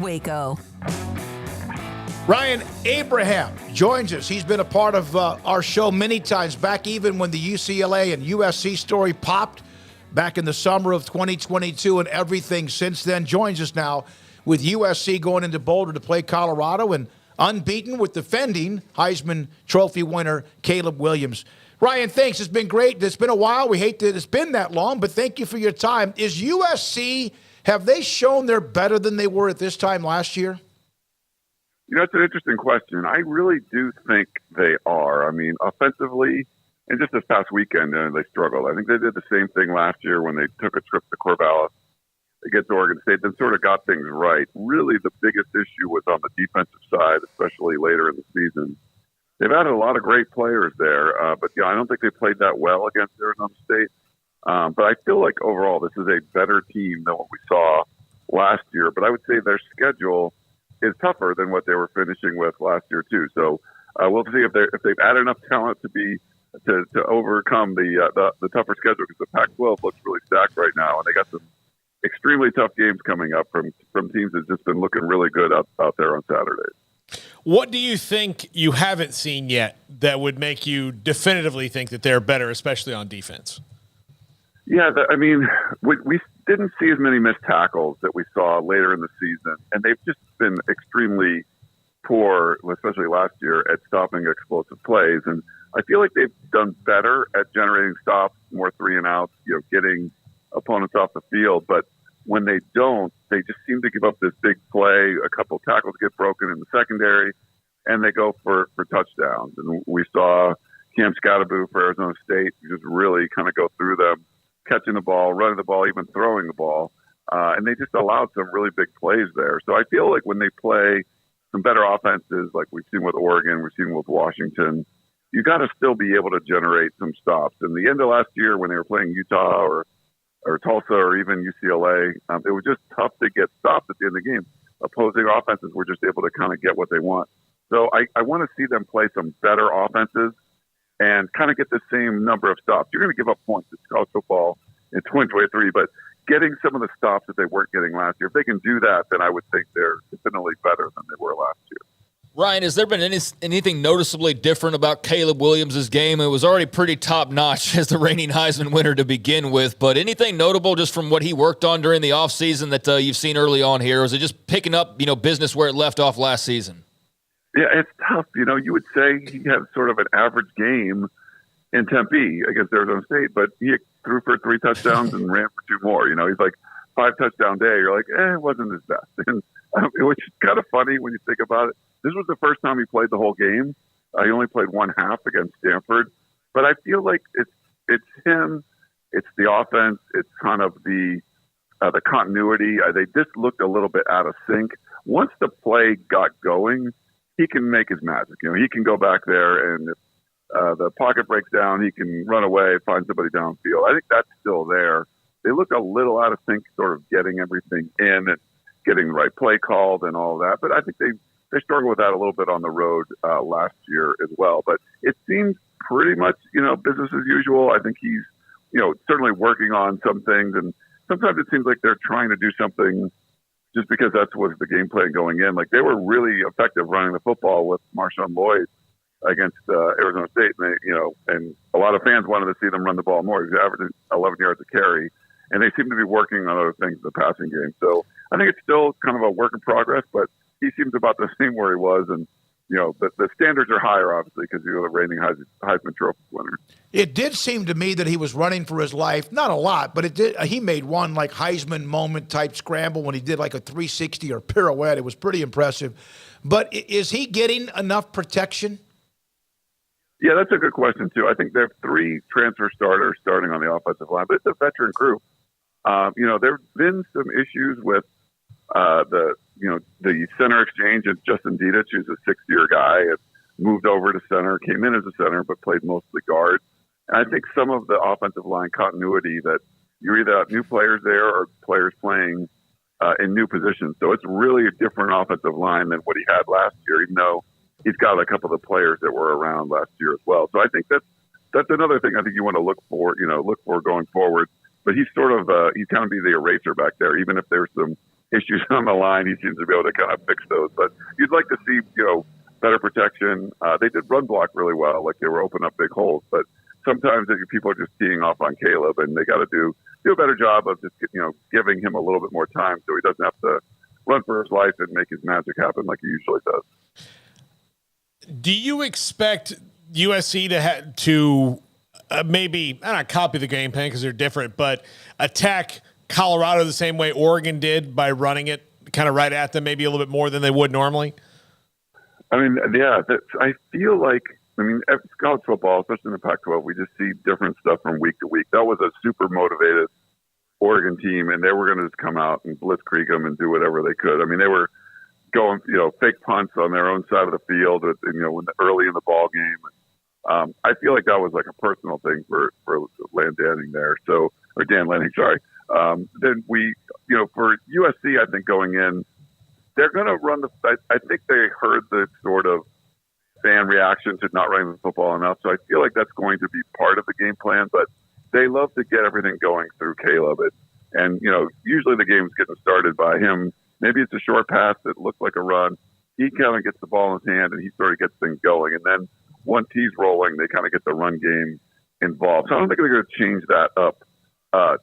Waco. Ryan Abraham joins us. He's been a part of our show many times, back even when the UCLA and USC story popped back in the summer of 2022 and everything since then. Joins us now with USC going into Boulder to play Colorado and unbeaten with defending Heisman Trophy winner Caleb Williams. Ryan, thanks. It's been great. It's been a while. We hate that it's been that long, but thank you for your time. Is USC, have they shown they're better than they were at this time last year? You know, it's an interesting question. I really do think they are. I mean, offensively, and just this past weekend, they struggled. I think they did the same thing last year when they took a trip to Corvallis against Oregon State, then sort of got things right. Really, the biggest issue was on the defensive side, especially later in the season. They've added a lot of great players there, but I don't think they played that well against Arizona State. But I feel like overall this is a better team than what we saw last year. But I would say their schedule is tougher than what they were finishing with last year too. So we'll see if they've added enough talent to overcome the tougher schedule, because the Pac-12 looks really stacked right now, and they got some extremely tough games coming up from teams that's just been looking really good out there on Saturdays. What do you think you haven't seen yet that would make you definitively think that they're better, especially on defense? Yeah, I mean, we didn't see as many missed tackles that we saw later in the season, and they've just been extremely poor, especially last year, at stopping explosive plays. And I feel like they've done better at generating stops, more 3-and-outs, getting opponents off the field. But when they don't, they just seem to give up this big play. A couple of tackles get broken in the secondary, and they go for touchdowns. And we saw Cam Scatteraboo for Arizona State just really kind of go through them, catching the ball, running the ball, even throwing the ball. And they just allowed some really big plays there. So I feel like when they play some better offenses, like we've seen with Oregon, we've seen with Washington, you got to still be able to generate some stops. And the end of last year, when they were playing Utah or Tulsa or even UCLA, it was just tough to get stops at the end of the game. Opposing offenses were just able to kind of get what they want. So I want to see them play some better offenses and kind of get the same number of stops. You're going to give up points. It's college football in 2023, but getting some of the stops that they weren't getting last year, if they can do that, then I would think they're definitely better than they were last year. Ryan, has there been anything noticeably different about Caleb Williams' game? It was already pretty top-notch as the reigning Heisman winner to begin with, but anything notable just from what he worked on during the offseason that you've seen early on here? Or is it just picking up, business where it left off last season? Yeah, it's tough. You would say he had sort of an average game in Tempe against Arizona State, but he threw for 3 touchdowns and ran for 2 more. He's like 5-touchdown day. You're like, it wasn't his best. And which is kind of funny when you think about it. This was the first time he played the whole game. He only played one half against Stanford. But I feel like it's him, it's the offense, it's kind of the continuity. They just looked a little bit out of sync. Once the play got going, he can make his magic. He can go back there, and if the pocket breaks down, he can run away, find somebody downfield. I think that's still there. They look a little out of sync, sort of getting everything in and getting the right play called and all of that. But I think they struggled with that a little bit on the road last year as well. But it seems pretty much, business as usual. I think he's, certainly working on some things. And sometimes it seems like they're trying to do something just because that's what the game plan going in. Like, they were really effective running the football with Marshawn Lloyd against Arizona State. And and a lot of fans wanted to see them run the ball more. He's averaging 11 yards a carry. And they seem to be working on other things in the passing game. So I think it's still kind of a work in progress, but he seems about the same where he was. And, the standards are higher, obviously, because you're the reigning Heisman Trophy winner. It did seem to me that he was running for his life. Not a lot, but he made one like Heisman moment type scramble when he did like a 360 or pirouette. It was pretty impressive. But is he getting enough protection? Yeah, that's a good question, too. I think there are 3 transfer starters starting on the offensive line, but it's a veteran group. There have been some issues with the center exchange. And Justin Dedich, who's a 6-year guy, has moved over to center, came in as a center, but played mostly guard. And I think some of the offensive line continuity that you either have new players there or players playing in new positions. So it's really a different offensive line than what he had last year, even though he's got a couple of the players that were around last year as well. So I think that's another thing I think you want to look for going forward. But he's sort of he's kind of be the eraser back there, even if there's some issues on the line, he seems to be able to kind of fix those. But you'd like to see, better protection. They did run block really well, like they were opening up big holes. But sometimes people are just teeing off on Caleb, and they got to do a better job of just giving him a little bit more time so he doesn't have to run for his life and make his magic happen like he usually does. Do you expect USC to maybe not copy the game plan because they're different, but attack Colorado the same way Oregon did by running it kind of right at them, maybe a little bit more than they would normally? I mean, yeah, I feel like, college football, especially in the Pac-12, we just see different stuff from week to week. That was a super motivated Oregon team, and they were going to just come out and blitzkrieg them and do whatever they could. I mean, they were going, fake punts on their own side of the field, early in the ball game. I feel like that was like a personal thing for Lanning there. So, or Dan Lanning, sorry. Then we, for USC, I think going in, they're going to run I think they heard the sort of fan reaction to not running the football enough. So I feel like that's going to be part of the game plan, but they love to get everything going through Caleb. And usually the game's getting started by him. Maybe it's a short pass that looks like a run. He kind of gets the ball in his hand and he sort of gets things going. And then once he's rolling, they kind of get the run game involved. So I don't think they're going to change that up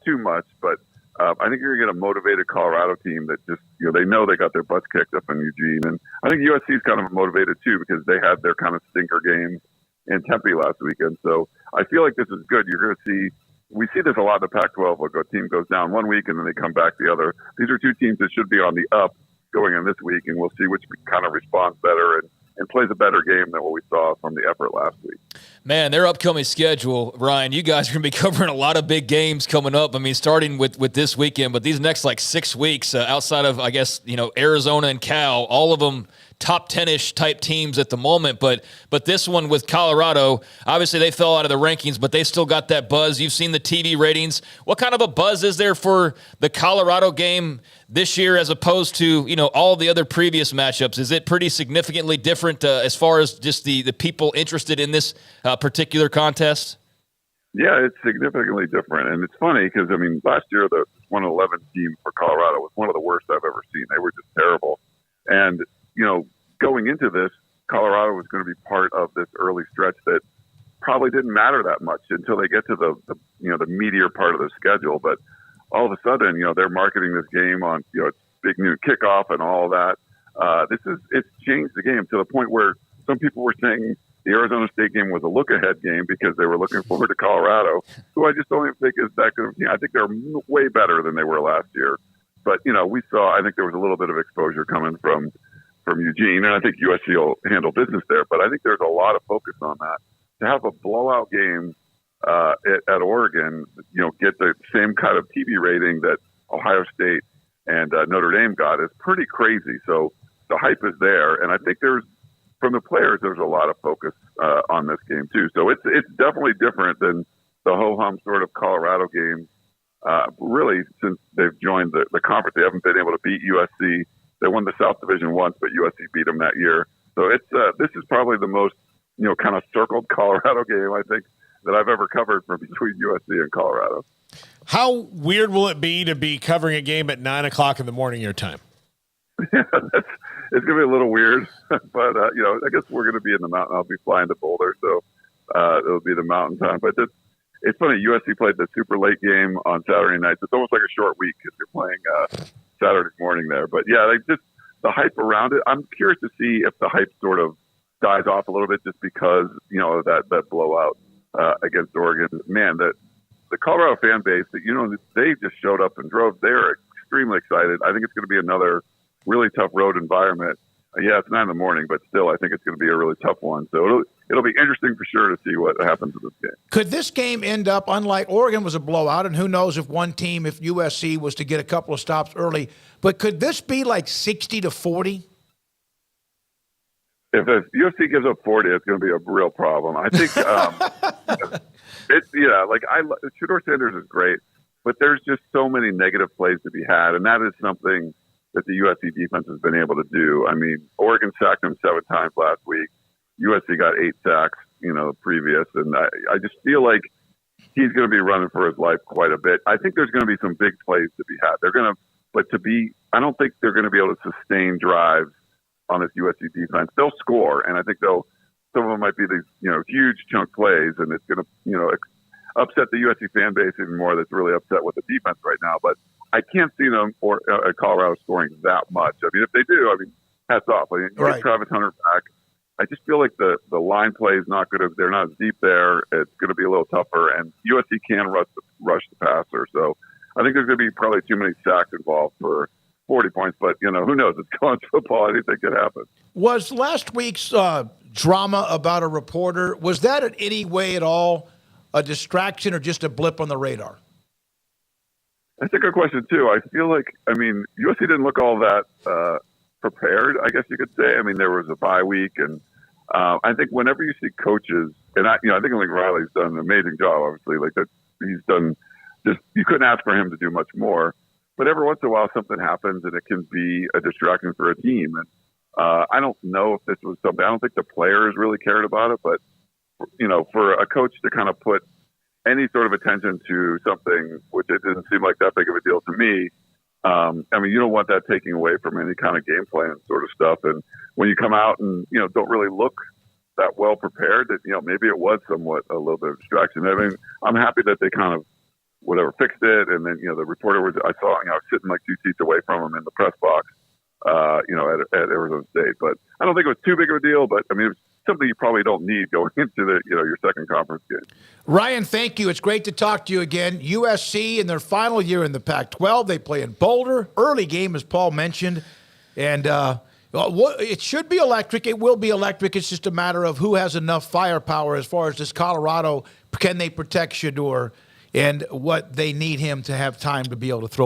too much, but I think you're going to get a motivated Colorado team that just, they know they got their butts kicked up in Eugene. And I think USC is kind of motivated too because they had their kind of stinker game in Tempe last weekend. So I feel like this is good. You're going to we see this a lot in the Pac-12. Like a team goes down one week and then they come back the other. These are two teams that should be on the up going in this week, and we'll see which kind of responds better and plays a better game than what we saw from the effort last week. Man, their upcoming schedule, Ryan, you guys are going to be covering a lot of big games coming up. Starting with this weekend, but these next 6 weeks outside of, I guess, Arizona and Cal, all of them top 10-ish type teams at the moment. But this one with Colorado, obviously they fell out of the rankings, but they still got that buzz. You've seen the TV ratings. What kind of a buzz is there for the Colorado game this year as opposed to, all the other previous matchups? Is it pretty significantly different as far as just the people interested in this particular contest? Yeah, it's significantly different. And it's funny because, last year the 111 team for Colorado was one of the worst I've ever seen. They were just terrible. And, going into this, Colorado was going to be part of this early stretch that probably didn't matter that much until they get to the meatier part of the schedule. But all of a sudden, they're marketing this game on, it's big new kickoff and all that. It's changed the game to the point where some people were saying the Arizona State game was a look-ahead game because they were looking forward to Colorado, who I just don't even think is that good of a team. I think they're way better than they were last year. But, I think there was a little bit of exposure coming from Eugene, and I think USC will handle business there. But I think there's a lot of focus on that. To have a blowout game at Oregon, get the same kind of TV rating that Ohio State and Notre Dame got is pretty crazy. So the hype is there, and I think from the players, there's a lot of focus on this game too. So it's definitely different than the ho-hum sort of Colorado games. Really, since they've joined the conference, they haven't been able to beat USC. They won the South Division once, but USC beat them that year. So this is probably the most kind of circled Colorado game I think that I've ever covered from between USC and Colorado. How weird will it be to be covering a game at 9:00 in the morning your time? Yeah, it's going to be a little weird, but I guess we're going to be in the mountain. I'll be flying to Boulder, so it'll be the mountain time. But it's funny. USC played the super late game on Saturday night. So it's almost like a short week because you're playing Saturday morning there. But yeah, just the hype around it. I'm curious to see if the hype sort of dies off a little bit just because that blowout against Oregon. Man, the Colorado fan base that they just showed up and drove. They're extremely excited. I think it's going to be another really tough road environment. Yeah, it's 9 in the morning, but still, I think it's going to be a really tough one. So it'll be interesting for sure to see what happens with this game. Could this game end up, unlike Oregon was a blowout, and who knows if one team, if USC was to get a couple of stops early, but could this be like 60-40? If USC gives up 40, it's going to be a real problem. I think Shedeur Sanders is great, but there's just so many negative plays to be had, and that is something that the USC defense has been able to do. Oregon sacked him 7 times last week. USC got 8 sacks, previous, and I just feel like he's going to be running for his life quite a bit. I think there's going to be some big plays to be had. They're going to but I don't think they're going to be able to sustain drives on this USC defense. They'll score, and I think some of them might be these, huge chunk plays, and it's going to, upset the USC fan base even more. That's really upset with the defense right now. But I can't see them or Colorado scoring that much. I mean, if they do, hats off. You get Travis Hunter back. I just feel like the line play is not good. They're not as deep there. It's going to be a little tougher, and USC can rush the passer. So I think there's going to be probably too many sacks involved for 40 points. But who knows? It's college football. Anything could happen. Was last week's drama about a reporter, was that in any way at all a distraction or just a blip on the radar? That's a good question, too. I feel like, USC didn't look all that prepared, I guess you could say. There was a bye week, and I think whenever you see coaches, and I think Riley's done an amazing job, obviously. He's done just, you couldn't ask for him to do much more. But every once in a while, something happens, and it can be a distraction for a team. And I don't know if this was something, I don't think the players really cared about it, but, for a coach to kind of put any sort of attention to something, which it didn't seem like that big of a deal to me, you don't want that taking away from any kind of game plan sort of stuff. And when you come out and, don't really look that well prepared, that, maybe it was somewhat a little bit of distraction. I'm happy that they kind of, fixed it. And then, the reporter I saw, sitting like 2 seats away from him in the press box, at Arizona State. But I don't think it was too big of a deal, but it was something you probably don't need going into your second conference game. Ryan, thank you. It's great to talk to you again. USC in their final year in the Pac-12. They play in Boulder. Early game, as Paul mentioned. And it should be electric. It will be electric. It's just a matter of who has enough firepower as far as this Colorado. Can they protect Shedeur and what they need him to have time to be able to throw the